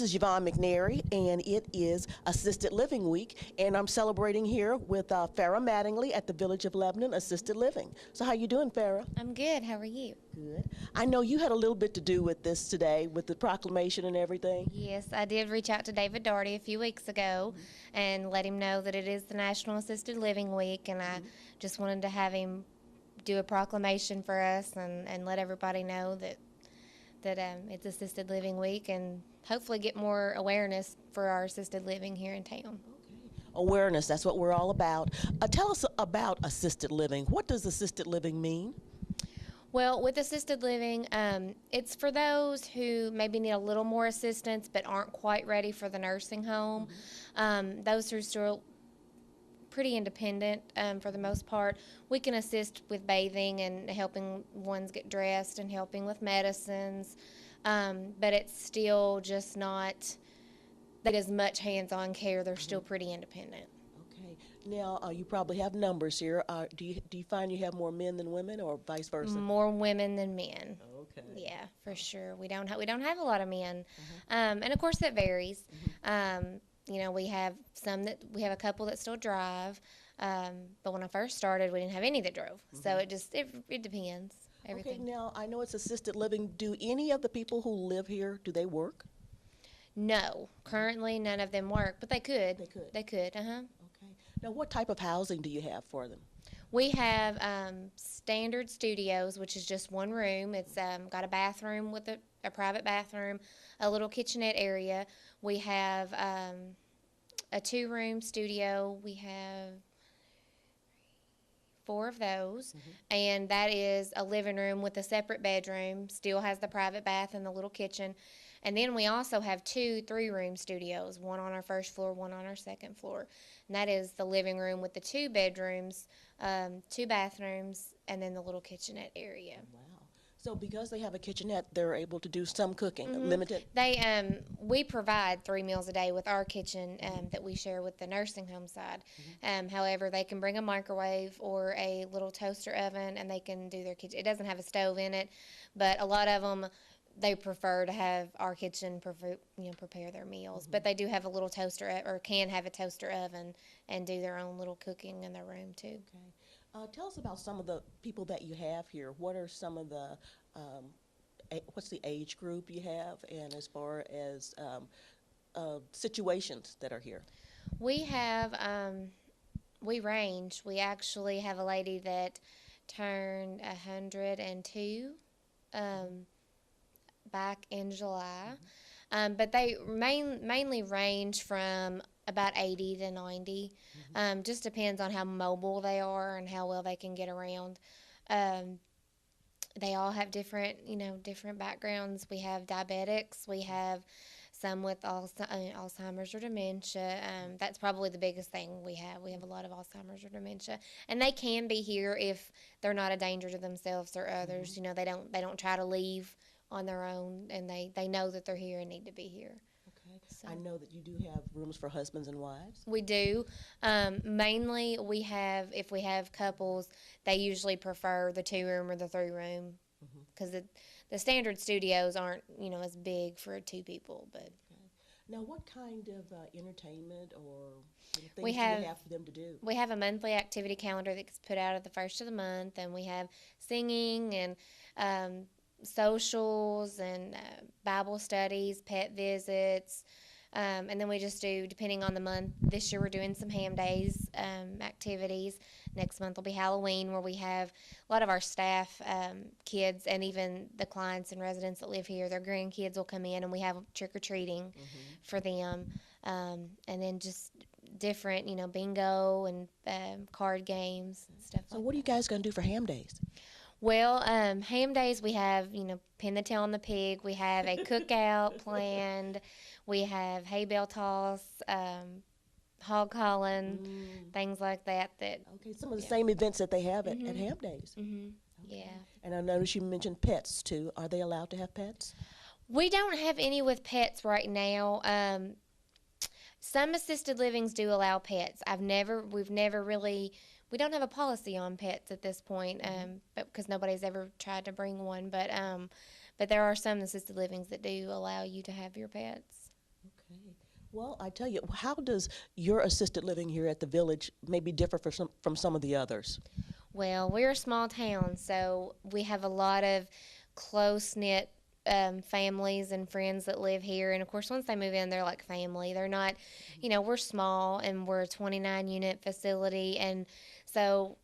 This is Yvonne McNary, and it is Assisted Living Week, and I'm celebrating here with Farah Mattingly at the Village of Lebanon Assisted Living. So how you doing, Farah? I'm good. How are you? Good. I know you had a little bit to do with this today, with the proclamation and everything. Yes, I did reach out to David Daugherty a few weeks ago and let him know that it is the National Assisted Living Week, and I just wanted to have him do a proclamation for us and let everybody know that it's Assisted Living Week, and hopefully get more awareness for our assisted living here in town. Awareness, that's what we're all about. Tell us about assisted living. What does assisted living mean? Well, with assisted living, it's for those who maybe need a little more assistance but aren't quite ready for the nursing home. Those who are still pretty independent for the most part. We can assist with bathing and helping ones get dressed and helping with medicines, but it's still just not that as much hands-on care. They're still pretty independent. Okay. Now, you probably have numbers here. Do you find you have more men than women, or vice versa? More women than men. Okay. Yeah, for sure. We don't have a lot of men, and of course that varies. We have a couple that still drive, but when I first started, we didn't have any that drove. So it depends. Everything. Okay. Now, I know it's assisted living. Do any of the people who live here, do they work? No, currently none of them work, but they could. They could. Okay. Now, what type of housing do you have for them? We have standard studios, which is just one room. It's got a bathroom with a private bathroom, a little kitchenette area. We have a 2-room studio. We have 4 of those, and that is a living room with a separate bedroom, still has the private bath and the little kitchen. And then we also have 2 3-room studios, one on our first floor, one on our second floor. And that is the living room with the 2 bedrooms, 2 bathrooms, and then the little kitchenette area. Wow. So because they have a kitchenette, they're able to do some cooking, limited? We provide 3 meals a day with our kitchen that we share with the nursing home side. However, they can bring a microwave or a little toaster oven, and they can do their kitchen. It doesn't have a stove in it, but a lot of them, they prefer to have our kitchen prepare their meals. But they do have a little toaster, or can have a toaster oven, and do their own little cooking in their room too. Okay. Tell us about some of the people that you have here. What are some of the, what's the age group you have, and as far as situations that are here? We have, we range. We actually have a lady that turned 102 back in July. But they mainly range from about 80 to 90. Just depends on how mobile they are and how well they can get around. They all have different backgrounds. We have diabetics. We have some with Alzheimer's or dementia. That's probably the biggest thing we have. We have a lot of Alzheimer's or dementia, and they can be here if they're not a danger to themselves or others. They don't try to leave on their own, and they know that they're here and need to be here. Okay. So. I know that you do have rooms for husbands and wives. We do. Mainly, if we have couples, they usually prefer the 2-room or the 3-room, because the standard studios aren't as big for 2 people. But now, what kind of entertainment or things do we you have for them to do? We have a monthly activity calendar that gets put out at the first of the month, and we have singing and socials and Bible studies, pet visits, and then we just do, depending on the month. This year we're doing some ham days activities. Next month will be Halloween, where we have a lot of our staff, kids, and even the clients and residents that live here, their grandkids will come in, and we have trick-or-treating for them. And then just different, bingo and card games and stuff like that. So what are you guys going to do for ham days? Well, ham days, we have, pin the tail on the pig. We have a cookout planned. We have hay bale toss, hog calling, things like that. Okay, some of the same events that they have at ham days. Okay. Yeah. And I noticed you mentioned pets too. Are they allowed to have pets? We don't have any with pets right now. Some assisted livings do allow pets. We've never really. We don't have a policy on pets at this point, but because nobody's ever tried to bring one. But there are some assisted livings that do allow you to have your pets. Okay. Well, I tell you, how does your assisted living here at the village maybe differ from some of the others? Well, we're a small town, so we have a lot of close knit families and friends that live here. And of course, once they move in, they're like family. They're not, we're small and we're a 29 unit facility. And so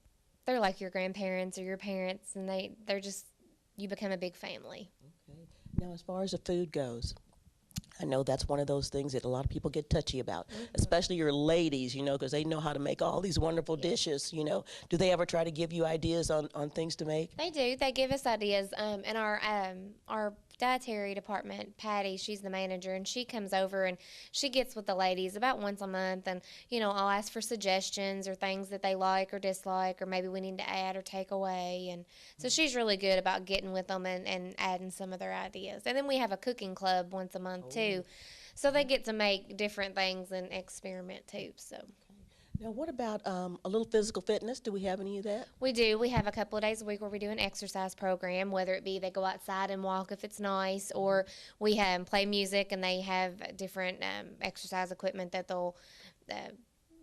they're like your grandparents or your parents, and they're just, you become a big family. Okay. Now, as far as the food goes, I know that's one of those things that a lot of people get touchy about, especially your ladies, because they know how to make all these wonderful dishes. Do they ever try to give you ideas on things to make? They do. They give us ideas. And our dietary department, Patty, she's the manager, and she comes over and she gets with the ladies about once a month, and I'll ask for suggestions or things that they like or dislike, or maybe we need to add or take away. And so she's really good about getting with them and adding some of their ideas. And then we have a cooking club once a month too, so they get to make different things and experiment too. So. Now, what about a little physical fitness? Do we have any of that? We do. We have a couple of days a week where we do an exercise program, whether it be they go outside and walk if it's nice, or we have play music and they have different exercise equipment that they'll,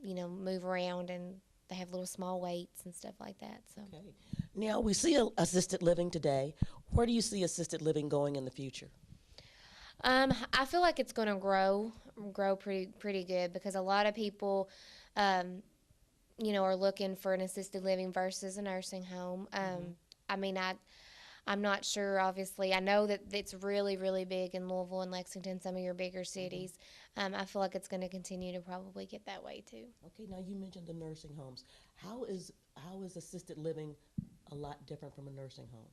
move around, and they have little small weights and stuff like that. So. Okay. Now, we see assisted living today. Where do you see assisted living going in the future? I feel like it's going to grow pretty good, because a lot of people, are looking for an assisted living versus a nursing home. I mean, I'm not sure, obviously. I know that it's really, really big in Louisville and Lexington, some of your bigger cities. I feel like it's going to continue to probably get that way too. Okay, now you mentioned the nursing homes. How is assisted living a lot different from a nursing home?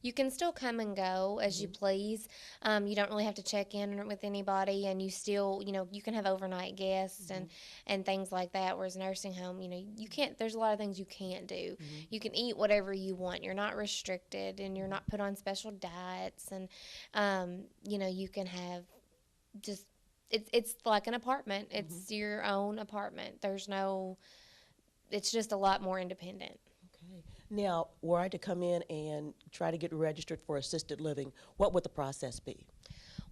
You can still come and go as you please. You don't really have to check in with anybody, and you still, you can have overnight guests and things like that. Whereas nursing home, you can't. There's a lot of things you can't do. You can eat whatever you want. You're not restricted, and you're not put on special diets. And you can have just it's like an apartment. It's your own apartment. It's just a lot more independent. Okay. Now, were I to come in and try to get registered for assisted living, what would the process be?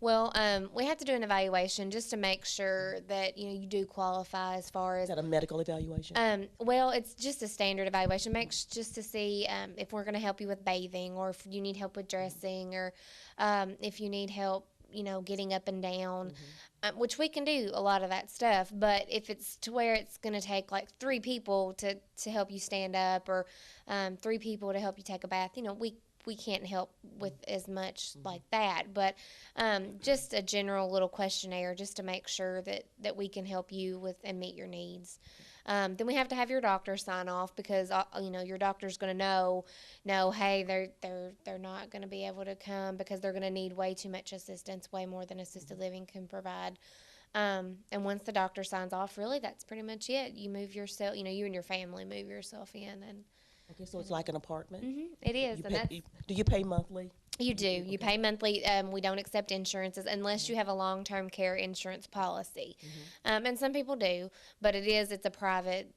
Well, we have to do an evaluation just to make sure that you do qualify as far Is as. that a medical evaluation? Well, it's just a standard evaluation. Makes just to see if we're going to help you with bathing, or if you need help with dressing, or if you need help, getting up and down, which we can do a lot of that stuff. But if it's to where it's going to take like 3 people to help you stand up, or 3 people to help you take a bath, we can't help with as much like that. But just a general little questionnaire just to make sure that we can help you with and meet your needs. Then we have to have your doctor sign off, because your doctor's going to know, hey, they're not going to be able to come because they're going to need way too much assistance, way more than assisted living can provide. And once the doctor signs off, really, that's pretty much it. You move yourself, you and your family move yourself in, and. Okay, so it's like an apartment? It is, You and that's. do you pay monthly? You do. You pay monthly. We don't accept insurances unless you have a long-term care insurance policy, and some people do. But it's private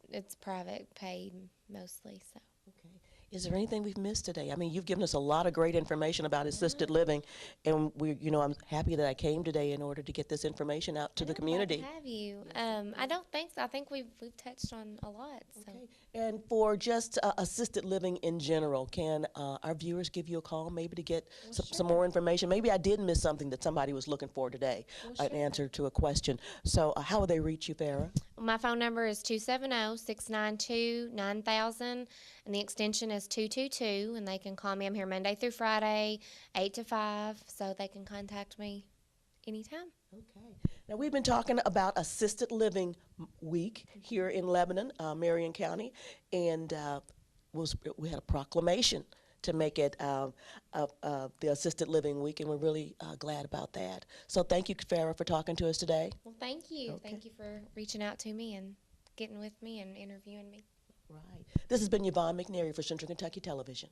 paid mostly. So. Okay. Is there anything we've missed today? I mean, you've given us a lot of great information about assisted living, and I'm happy that I came today in order to get this information out to the community. Glad to have you. I don't think so. I think we've touched on a lot. So. Okay. And for just assisted living in general, can our viewers give you a call maybe to get some more information? Maybe I did miss something that somebody was looking for today, an answer to a question. So how will they reach you, Farrah? My phone number is 270-692-9000, and the extension is 222, and they can call me. I'm here Monday through Friday, 8 to 5, so they can contact me anytime. Okay. Now, we've been talking about Assisted Living Week here in Lebanon, Marion County, and we had a proclamation to make it the Assisted Living Week, and we're really glad about that. So thank you, Farrah, for talking to us today. Well, thank you. Okay. Thank you for reaching out to me and getting with me and interviewing me. Right. This has been Yvonne McNary for Central Kentucky Television.